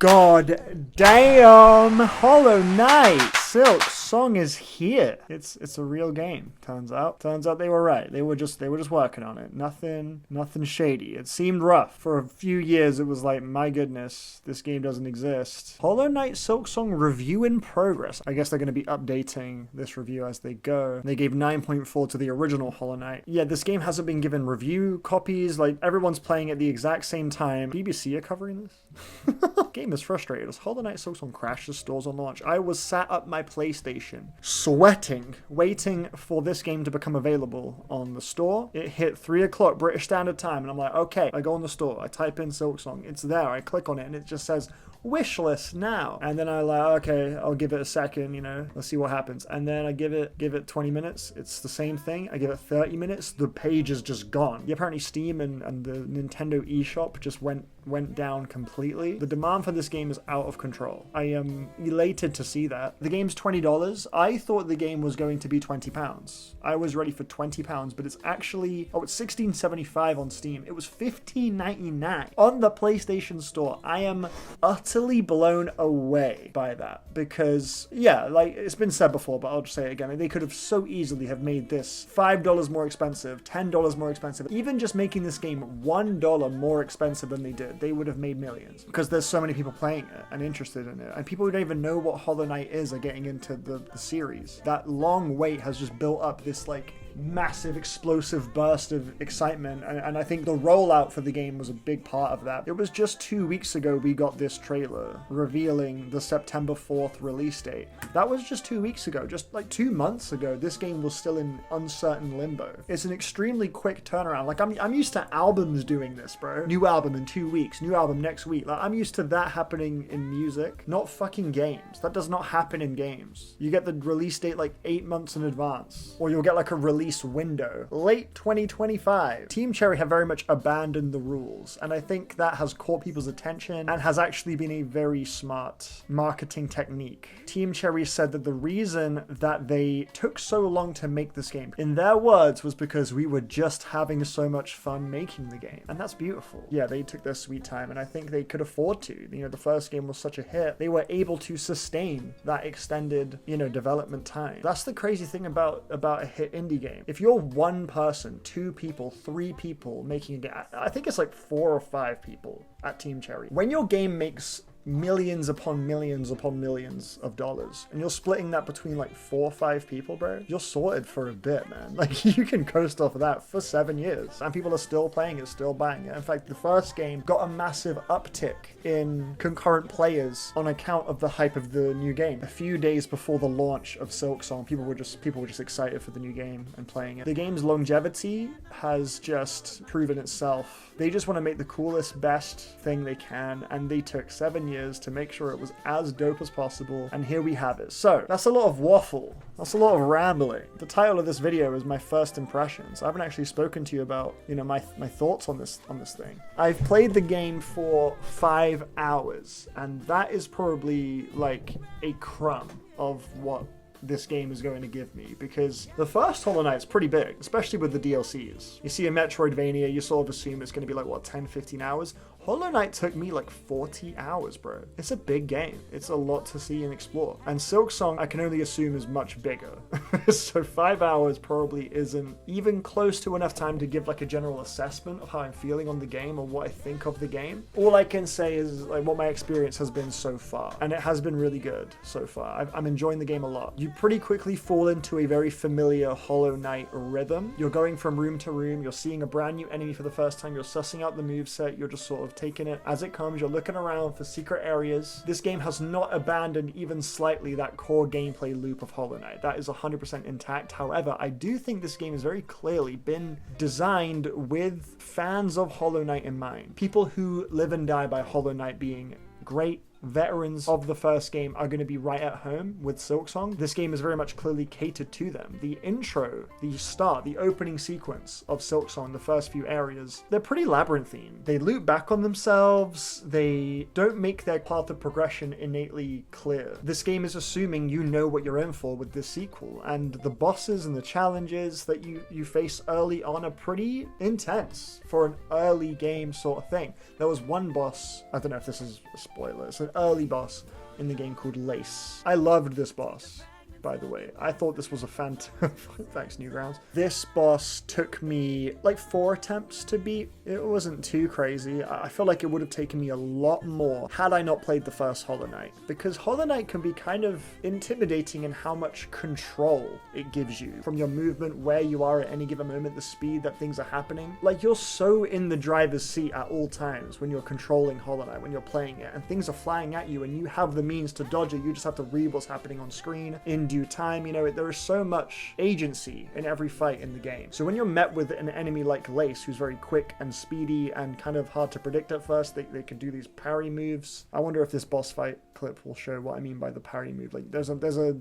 God damn! Hollow Knight! Silksong is here. It's a real game. Turns out they were right. They were just working on it. Nothing shady. It seemed rough for a few years. It was like, my goodness, this game doesn't exist. Hollow Knight Silksong review in progress. I guess they're going to be updating this review as they go. They gave 9.4 to the original Hollow Knight. Yeah, this game hasn't been given review copies. Like, everyone's playing at the exact same time. BBC are covering this. Game is frustrated as Hollow Knight Silksong crashes stores on launch. I was sat up my PlayStation, sweating, waiting for this game to become available on the store. It hit 3 o'clock British Standard Time, and I'm like, okay, I go on the store, I type in Silksong, it's there, I click on it, and it just says, wish list now. And then I like, okay, I'll give it a second, let's see what happens. And then I give it 20 minutes. It's the same thing. I give it 30 minutes. The page is just gone. Yeah, apparently Steam and the Nintendo eShop just went down completely. The demand for this game is out of control. I am elated to see that. The game's $20. I thought the game was going to be £20. I was ready for £20, but it's actually, it's $16.75 on Steam. It was $15.99 on the PlayStation Store. I am utterly blown away by that because, yeah, like it's been said before, but I'll just say it again. They could have so easily have made this $5 more expensive, $10 more expensive, even just making this game $1 more expensive than they did. They would have made millions because there's so many people playing it and interested in it, and people who don't even know what Hollow Knight is are getting into the series. That long wait has just built up this like massive explosive burst of excitement, and I think the rollout for the game was a big part of that. It was just 2 weeks ago we got this trailer revealing the September 4th release date. That was just 2 weeks ago. Just like 2 months ago, this game was still in uncertain limbo. It's an extremely quick turnaround. Like I'm used to albums doing this, bro. New album in 2 weeks, new album next week. Like I'm used to that happening in music, not fucking games. That does not happen in games. You get the release date like 8 months in advance, or you'll get like a release window late 2025. Team Cherry have very much abandoned the rules, and I think that has caught people's attention and has actually been a very smart marketing technique. Team Cherry said that the reason that they took so long to make this game, in their words, was because we were just having so much fun making the game, and that's beautiful. Yeah, they took their sweet time, and I think they could afford to. The first game was such a hit. They were able to sustain that extended, development time. That's the crazy thing about a hit indie game. If you're one person, 2 people, 3 people making a game, I think it's like 4 or 5 people at Team Cherry. When your game makes millions upon millions upon millions of dollars, and you're splitting that between like 4 or 5 people, bro, you're sorted for a bit, man. Like you can coast off of that for 7 years, and people are still playing it, still buying it. In fact, the first game got a massive uptick in concurrent players on account of the hype of the new game. A few days before the launch of Silksong, people were just excited for the new game and playing it. The game's longevity has just proven itself. They just want to make the coolest, best thing they can, and they took 7 years to make sure it was as dope as possible, and here we have it. So that's a lot of waffle, that's a lot of rambling. The title of this video is my first impressions. I haven't actually spoken to you about my thoughts on this thing. I've played the game for 5 hours, and that is probably like a crumb of what this game is going to give me, because the first Hollow Knight's pretty big, especially with the DLCs. You see a Metroidvania, you sort of assume it's going to be like, what, 10-15 hours? Hollow Knight took me like 40 hours, bro. It's a big game. It's a lot to see and explore. And Silksong, I can only assume, is much bigger. So 5 hours probably isn't even close to enough time to give like a general assessment of how I'm feeling on the game or what I think of the game. All I can say is like what my experience has been so far. And it has been really good so far. I'm enjoying the game a lot. You pretty quickly fall into a very familiar Hollow Knight rhythm. You're going from room to room. You're seeing a brand new enemy for the first time. You're sussing out the moveset. You're just sort of taking it as it comes. You're looking around for secret areas. This game has not abandoned even slightly that core gameplay loop of Hollow Knight. That is 100% intact. However, I do think this game has very clearly been designed with fans of Hollow Knight in mind. People who live and die by Hollow Knight being great veterans of the first game are going to be right at home with Silksong. This game is very much clearly catered to them. The intro, the start, the opening sequence of Silksong, the first few areas, they're pretty labyrinthine. They loop back on themselves. They don't make their path of progression innately clear. This game is assuming you know what you're in for with this sequel, and the bosses and the challenges that you face early on are pretty intense for an early game sort of thing. There was one boss, I don't know if this is a spoiler, an early boss in the game called Lace. I loved this boss, by the way. I thought this was a fantastic... Thanks, Newgrounds. This boss took me like 4 attempts to beat. It wasn't too crazy. I feel like it would have taken me a lot more had I not played the first Hollow Knight, because Hollow Knight can be kind of intimidating in how much control it gives you from your movement, where you are at any given moment, the speed that things are happening. Like, you're so in the driver's seat at all times when you're controlling Hollow Knight, when you're playing it, and things are flying at you and you have the means to dodge it. You just have to read what's happening on screen in due time. You know, there is so much agency in every fight in the game. So when you're met with an enemy like Lace, who's very quick and speedy and kind of hard to predict at first, they can do these parry moves. I wonder if this boss fight clip will show what I mean by the parry move. Like, there's a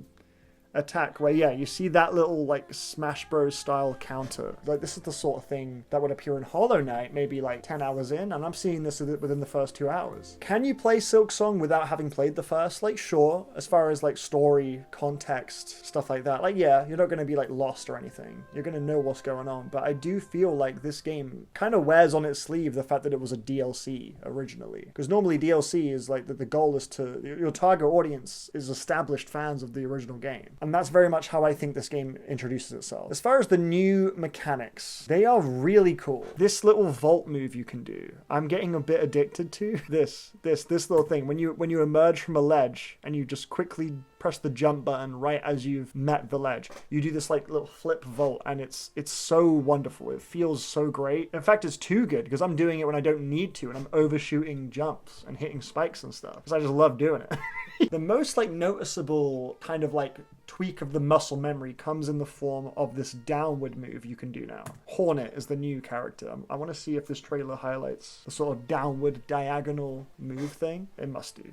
attack where, yeah, you see that little like Smash Bros style counter. Like, this is the sort of thing that would appear in Hollow Knight maybe like 10 hours in, and I'm seeing this within the first 2 hours. Can you play Silksong without having played the first? Like, sure, as far as like story, context, stuff like that. Like, yeah, you're not going to be like lost or anything. You're going to know what's going on, but I do feel like this game kind of wears on its sleeve the fact that it was a DLC originally. Because normally DLC is like the goal is to, your target audience is established fans of the original game. And that's very much how I think this game introduces itself. As far as the new mechanics, they are really cool. This little vault move you can do, I'm getting a bit addicted to. This little thing, when you emerge from a ledge and you just quickly press the jump button right as you've met the ledge, you do this like little flip vault, and it's so wonderful. It feels so great. In fact, it's too good because I'm doing it when I don't need to, and I'm overshooting jumps and hitting spikes and stuff because I just love doing it. The most like noticeable kind of like tweak of the muscle memory comes in the form of this downward move you can do now. Hornet is the new character. I want to see if this trailer highlights the sort of downward diagonal move thing. It must do.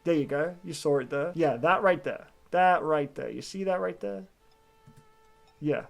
There you go. You saw it there. Yeah, that right there. That right there. You see that right there? Yeah.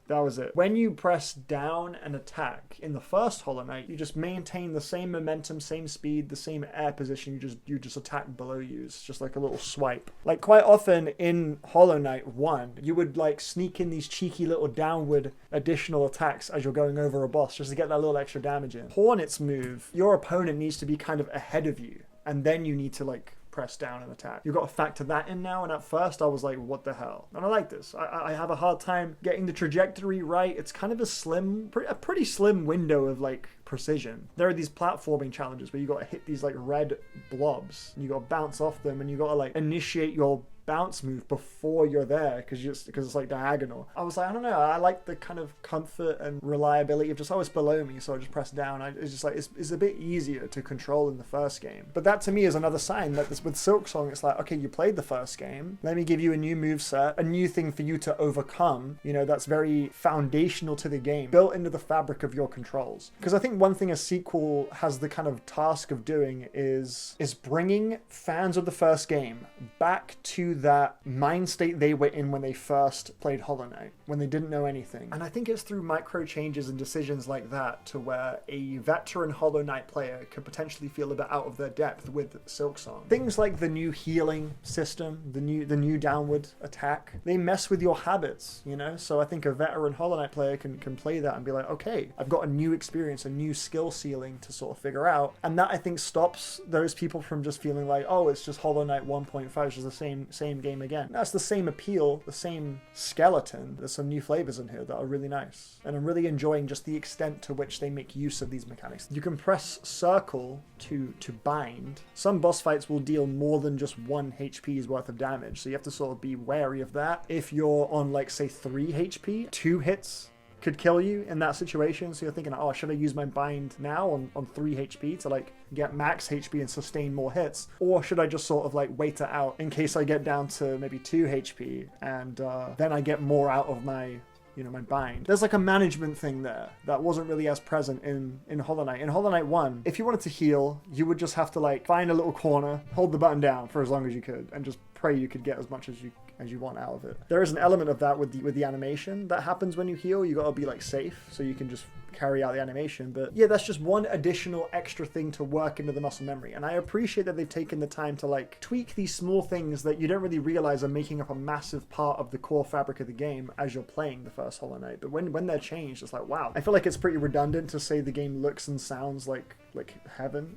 That was it. When you press down and attack in the first Hollow Knight, you just maintain the same momentum, same speed, the same air position. You just attack below you. It's just like a little swipe. Like, quite often in Hollow Knight 1, you would like sneak in these cheeky little downward additional attacks as you're going over a boss just to get that little extra damage in. Hornet's move, your opponent needs to be kind of ahead of you, and then you need to like press down and attack. You've got to factor that in now, and at first I was like, what the hell? And I like this. I have a hard time getting the trajectory right. It's kind of a pretty slim window of like precision. There are these platforming challenges where you got to hit these like red blobs and you got to bounce off them, and you got to like initiate your bounce move before you're there because it's like diagonal. I was like, I don't know, I like the kind of comfort and reliability of just, oh, it's below me, so I just press down. It's just like, it's a bit easier to control in the first game. But that to me is another sign that this, with Silksong, it's like, okay, you played the first game, let me give you a new moveset, a new thing for you to overcome, you know, that's very foundational to the game, built into the fabric of your controls. Because I think one thing a sequel has the kind of task of doing is bringing fans of the first game back to that mind state they were in when they first played Hollow Knight, when they didn't know anything. And I think it's through micro changes and decisions like that to where a veteran Hollow Knight player could potentially feel a bit out of their depth with Silksong. Things like the new healing system, the new downward attack, they mess with your habits, you know? So I think a veteran Hollow Knight player can play that and be like, okay, I've got a new experience, a new skill ceiling to sort of figure out. And that, I think, stops those people from just feeling like, oh, it's just Hollow Knight 1.5, it's just the same game again. That's the same appeal, the same skeleton. There's some new flavors in here that are really nice. And I'm really enjoying just the extent to which they make use of these mechanics. You can press circle to bind. Some boss fights will deal more than just 1 HP's worth of damage, so you have to sort of be wary of that. If you're on, like, say 3 HP, 2 hits could kill you in that situation. So you're thinking, oh, should I use my bind now on 3 HP to like get max HP and sustain more hits? Or should I just sort of like wait it out in case I get down to maybe 2 HP and then I get more out of my, you know, my bind? There's like a management thing there that wasn't really as present in Hollow Knight. In Hollow Knight 1, if you wanted to heal, you would just have to like find a little corner, hold the button down for as long as you could, and just pray you could get as much as you want out of it. There is an element of that with the animation that happens when you heal. You gotta be like safe, so you can just carry out the animation. But yeah, that's just one additional extra thing to work into the muscle memory. And I appreciate that they've taken the time to like tweak these small things that you don't really realize are making up a massive part of the core fabric of the game as you're playing the first Hollow Knight. But when they're changed, it's like, wow. I feel like it's pretty redundant to say the game looks and sounds like heaven.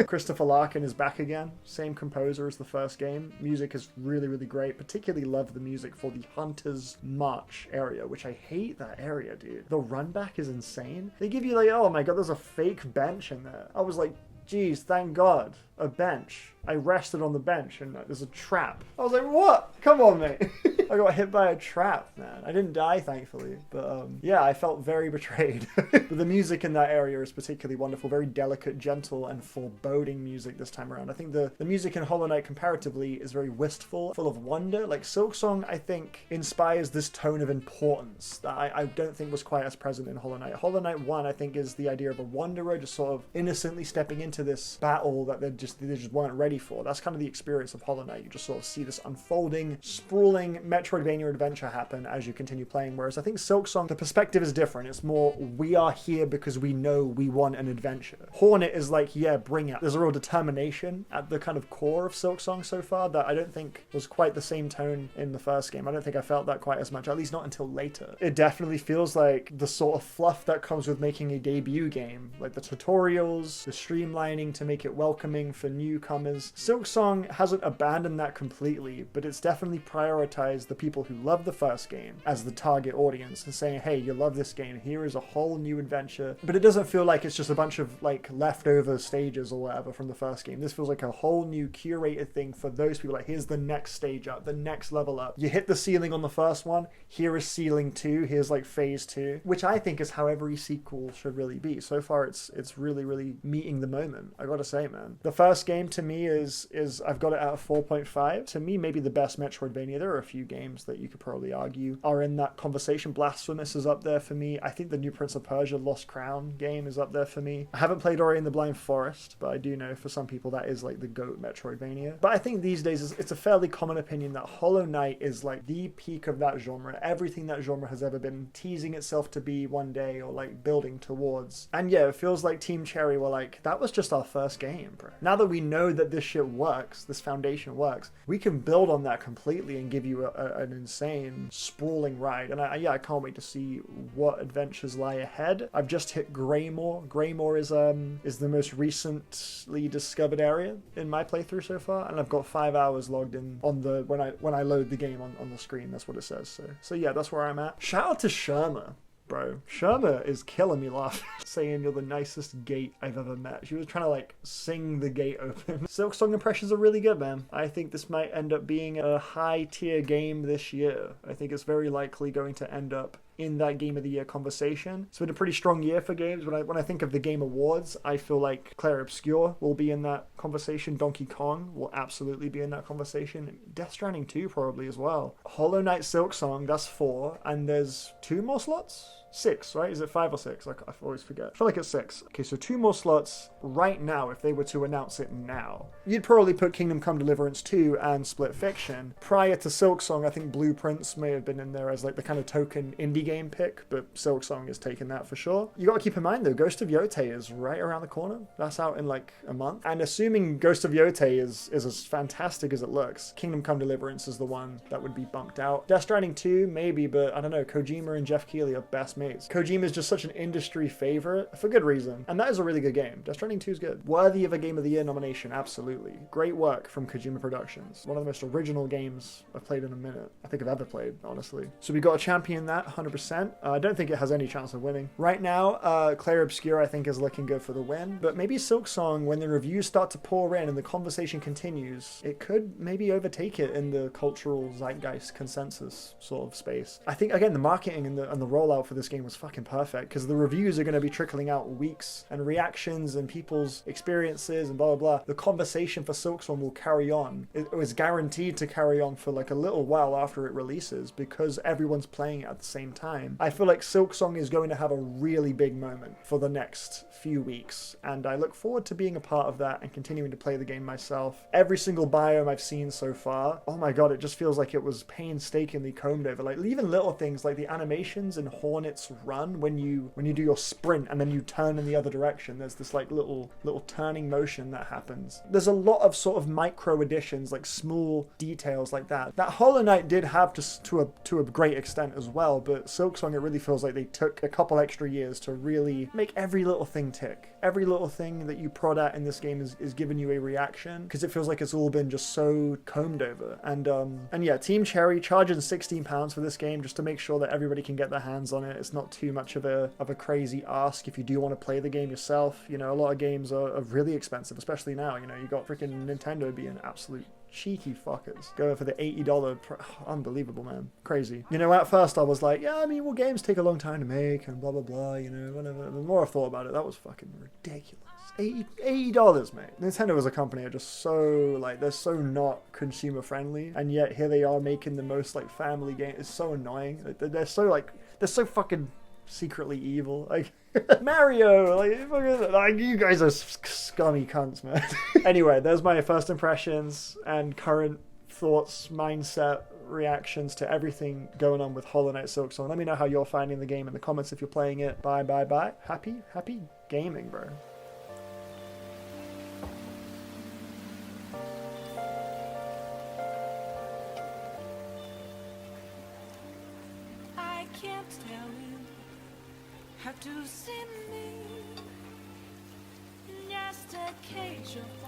Christopher Larkin is back again. Same composer as the first game. Music is really, really great. Particularly love the music for the Hunter's March area, which I hate that area, dude. The run back is insane. They give you like, oh my god, there's a fake bench in there. I was like, geez, thank God. A bench. I rested on the bench and there's a trap. I was like, what? Come on, mate. I got hit by a trap, man. I didn't die, thankfully. But yeah, I felt very betrayed. But the music in that area is particularly wonderful. Very delicate, gentle, and foreboding music this time around. I think the music in Hollow Knight comparatively is very wistful, full of wonder. Like Silksong, I think, inspires this tone of importance that I don't think was quite as present in Hollow Knight. Hollow Knight 1, I think, is the idea of a wanderer just sort of innocently stepping into this battle that they just weren't ready for. That's kind of the experience of Hollow Knight. You just sort of see this unfolding, sprawling Metroidvania adventure happen as you continue playing. Whereas I think Silksong, the perspective is different. It's more, we are here because we know we want an adventure. Hornet is like, yeah, bring it. There's a real determination at the kind of core of Silksong so far that I don't think was quite the same tone in the first game. I don't think I felt that quite as much, at least not until later. It definitely feels like the sort of fluff that comes with making a debut game, like the tutorials, the streamlining to make it welcoming for newcomers. Silksong hasn't abandoned that completely, but it's definitely prioritized the people who love the first game as the target audience and saying, hey, you love this game, here is a whole new adventure. But it doesn't feel like it's just a bunch of like leftover stages or whatever from the first game. This feels like a whole new curated thing for those people. Like, here's the next stage up, the next level up. You hit the ceiling on the first one, here is ceiling 2, here's like phase 2, which I think is how every sequel should really be. So far it's really, really meeting the moment, I gotta say, man. The first game to me is I've got it at a 4.5. To me, maybe the best Metroidvania. There are a few games that you could probably argue are in that conversation. Blasphemous is up there for me. I think the new Prince of Persia Lost Crown game is up there for me. I haven't played Ori and the Blind Forest, but I do know for some people that is like the GOAT Metroidvania. But I think these days it's a fairly common opinion that Hollow Knight is like the peak of that genre. Everything that genre has ever been teasing itself to be one day or like building towards. And yeah, it feels like Team Cherry were like, that was just our first game, bro. Now that we know that this shit works, this foundation works, we can build on that completely and give you an insane, sprawling ride. And I can't wait to see what adventures lie ahead. I've just hit Greymore. Greymore is the most recently discovered area in my playthrough so far, and I've got 5 hours logged in on the when I load the game on the screen. That's what it says. So yeah, that's where I'm at. Shout out to Sherma. Bro, Sherma is killing me laughing, saying you're the nicest gate I've ever met. She was trying to like sing the gate open. Silksong impressions are really good, man. I think this might end up being a high tier game this year. I think it's very likely going to end up in that Game of the Year conversation. It's been a pretty strong year for games. When I think of the Game Awards, I feel like Clair Obscur will be in that conversation. Donkey Kong will absolutely be in that conversation. Death Stranding 2 probably as well. Hollow Knight Silksong, that's 4. And there's 2 more slots? 6, right? Is it 5 or 6? I always forget. I feel like it's 6. Okay, so 2 more slots right now if they were to announce it now. You'd probably put Kingdom Come Deliverance 2 and Split Fiction. Prior to Silksong, I think Blueprints may have been in there as like the kind of token indie game pick, but Silksong is taking that for sure. You gotta keep in mind though, Ghost of Yotei is right around the corner. That's out in like a month. And assuming Ghost of Yotei is as fantastic as it looks, Kingdom Come Deliverance is the one that would be bumped out. Death Stranding 2, maybe, but I don't know, Kojima and Jeff Keighley are best mates. Kojima is just such an industry favorite for good reason, and that is a really good game. Death Stranding 2 is good. Worthy of a Game of the Year nomination, absolutely. Great work from Kojima Productions. One of the most original games I've played in a minute. I think I've ever played, honestly. So we got a champion that, 100%. I don't think it has any chance of winning. Right now, Clair Obscur I think is looking good for the win, but maybe Silksong, when the reviews start to pour in and the conversation continues, it could maybe overtake it in the cultural zeitgeist consensus sort of space. I think, again, the marketing and the rollout for this game was fucking perfect, because the reviews are going to be trickling out weeks, and reactions and people's experiences and blah, blah, blah. The conversation for Silksong will carry on. It was guaranteed to carry on for like a little while after it releases, because everyone's playing it at the same time. I feel like Silksong is going to have a really big moment for the next few weeks, and I look forward to being a part of that and continuing to play the game myself. Every single biome I've seen so far, oh my god, it just feels like it was painstakingly combed over. Like even little things like the animations in Hornet its run when you do your sprint and then you turn in the other direction. There's this like little turning motion that happens. There's a lot of sort of micro additions, like small details like that Hollow Knight did have to a great extent as well, but Silksong, it really feels like they took a couple extra years to really make every little thing tick. Every little thing that you prod at in this game is giving you a reaction, because it feels like it's all been just so combed over. And yeah, Team Cherry charging £16 for this game just to make sure that everybody can get their hands on it. It's not too much of a crazy ask if you do want to play the game yourself. You know, a lot of games are really expensive, especially now. You know, you got freaking Nintendo being absolute cheeky fuckers going for the $80 unbelievable, man, crazy. You know, at first I was like, yeah, I mean, well, games take a long time to make and blah blah blah, you know, whatever. The more I thought about it, that was fucking ridiculous. $80, mate. Nintendo as a company are just so, like, they're so not consumer friendly, and yet here they are making the most like family game. It's so annoying. They're so fucking secretly evil. Like Mario, like you guys are scummy cunts, man. Anyway, there's my first impressions and current thoughts, mindset, reactions to everything going on with Hollow Knight Silksong. Let me know how you're finding the game in the comments if you're playing it. Bye. Happy gaming, bro. I can't tell you how to see me in just a cage of